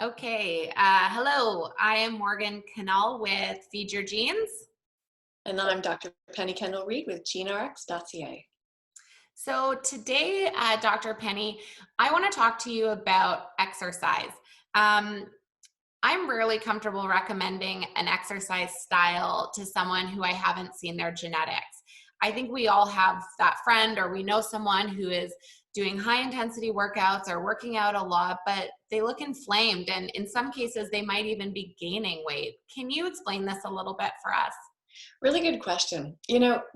Okay. Hello, I am Morgan Knull with Feed Your Genes. And I'm Dr. Penny Kendall-Reed with GeneRx.ca. So today, Dr. Penny, I want to talk to you about exercise. Um, I'm rarely comfortable recommending an exercise style to someone who I haven't seen their genetics. I think we all have that friend, or we know someone who is doing high intensity workouts or working out a lot, but they look inflamed. And in some cases, they might even be gaining weight. Can you explain this a little bit for us? Really good question.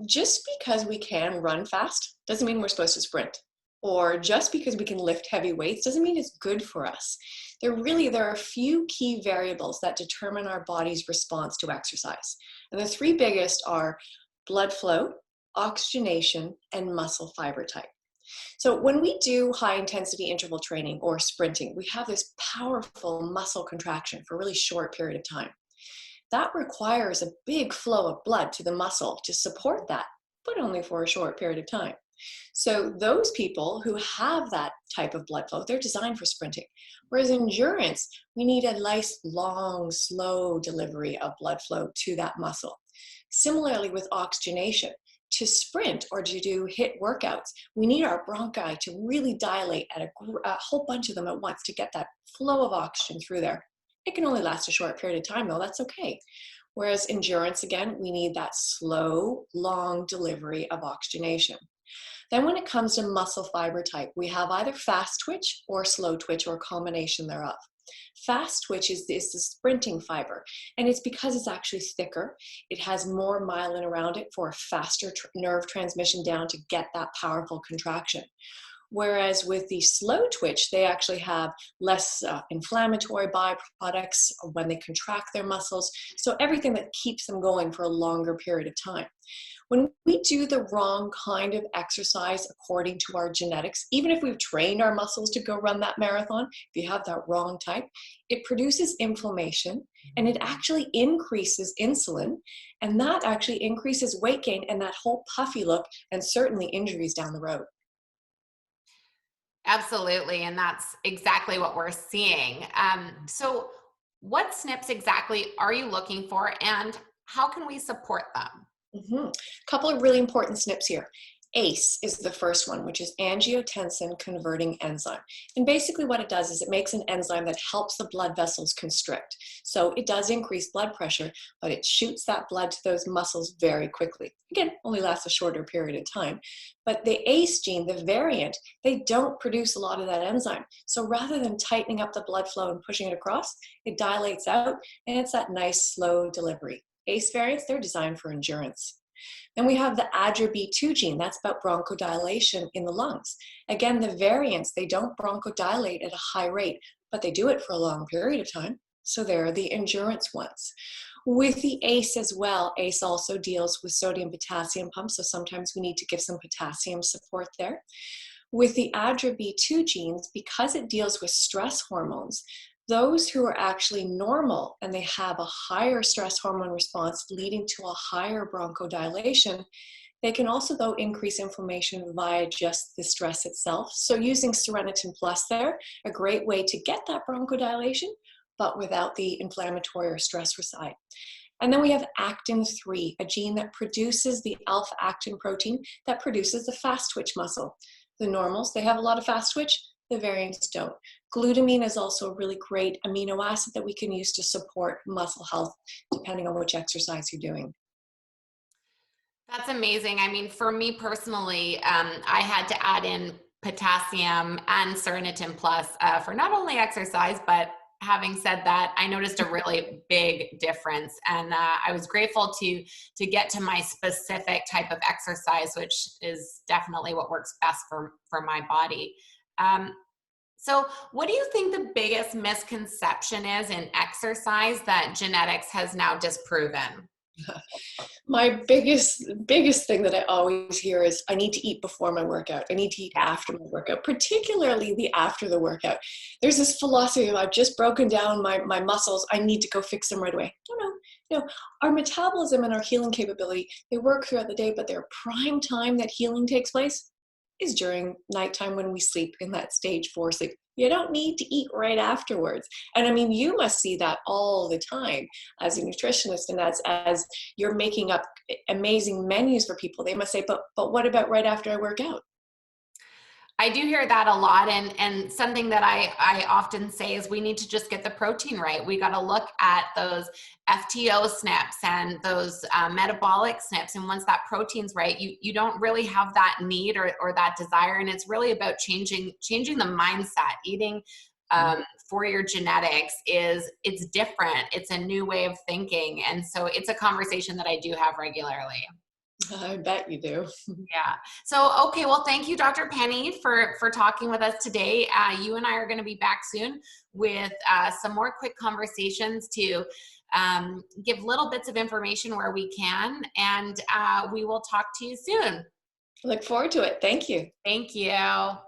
Just because we can run fast doesn't mean we're supposed to sprint. Or just because we can lift heavy weights doesn't mean it's good for us. There are a few key variables that determine our body's response to exercise. And the three biggest are blood flow, oxygenation, and muscle fiber type. So when we do high intensity interval training or sprinting, we have this powerful muscle contraction for a really short period of time. That requires a big flow of blood to the muscle to support that, but only for a short period of time. So those people who have that type of blood flow, they're designed for sprinting. Whereas endurance, we need a nice, long, slow delivery of blood flow to that muscle. Similarly with oxygenation, to sprint or to do HIIT workouts, we need our bronchi to really dilate at a whole bunch of them at once to get that flow of oxygen through there. It can only last a short period of time though, that's okay. Whereas endurance, again, we need that slow, long delivery of oxygenation. Then when it comes to muscle fiber type, we have either fast twitch or slow twitch or a combination thereof. Fast twitch is the sprinting fiber, and it's because it's actually thicker. It has more myelin around it for a faster nerve transmission down to get that powerful contraction. Whereas with the slow twitch, they actually have less inflammatory byproducts when they contract their muscles. So everything that keeps them going for a longer period of time. When we do the wrong kind of exercise according to our genetics, even if we've trained our muscles to go run that marathon, if you have that wrong type, it produces inflammation and it actually increases insulin, and that actually increases weight gain and that whole puffy look and certainly injuries down the road. Absolutely. And that's exactly what we're seeing. So, what SNPs exactly are you looking for, and how can we support them? A couple of really important SNPs here. ACE is the first one, which is angiotensin converting enzyme. And basically what it does is it makes an enzyme that helps the blood vessels constrict. So it does increase blood pressure, but it shoots that blood to those muscles very quickly. Again, only lasts a shorter period of time. But the ACE gene, the variant, they don't produce a lot of that enzyme. So rather than tightening up the blood flow and pushing it across, it dilates out and it's that nice slow delivery. ACE variants, they're designed for endurance. Then we have the ADRA-B2 gene. That's about bronchodilation in the lungs. Again, the variants, they don't bronchodilate at a high rate, but they do it for a long period of time. So they're the endurance ones. With the ACE as well, ACE also deals with sodium potassium pumps, so sometimes we need to give some potassium support there. With the ADRA-B2 genes, because it deals with stress hormones, those who are actually normal and they have a higher stress hormone response leading to a higher bronchodilation, they can also, though, increase inflammation via just the stress itself. So using Seronetin Plus there, a great way to get that bronchodilation, but without the inflammatory or stressor side. And then we have actin-3, a gene that produces the alpha-actin protein that produces the fast twitch muscle. The normals, they have a lot of fast twitch, the variants don't. Glutamine is also a really great amino acid that we can use to support muscle health, depending on which exercise you're doing. That's amazing. I mean, for me personally, I had to add in potassium and Cernitin Plus for not only exercise, but having said that, I noticed a really big difference, and I was grateful to get to my specific type of exercise, which is definitely what works best for my body. Um, so, what do you think the biggest misconception is in exercise that genetics has now disproven? My biggest thing that I always hear is I need to eat before my workout. I need to eat Yeah. after my workout, particularly the after the workout. There's this philosophy of I've just broken down my muscles. I need to go fix them right away. No. Our metabolism and our healing capability, they work throughout the day, but their prime time that healing takes place, is during nighttime when we sleep in that stage 4 sleep. You don't need to eat right afterwards. And I mean, you must see that all the time as a nutritionist, and as you're making up amazing menus for people. They must say, but what about right after I work out? I do hear that a lot. And something that I often say is we need to just get the protein right. We got to look at those FTO snips and those metabolic snips. And once that protein's right, you don't really have that need or that desire. And it's really about changing the mindset. Eating for your genetics it's different. It's a new way of thinking. And so it's a conversation that I do have regularly. I bet you do. Yeah. So, okay. Well, thank you, Dr. Penny, for talking with us today. You and I are going to be back soon with some more quick conversations to give little bits of information where we can, and we will talk to you soon. Look forward to it. Thank you. Thank you.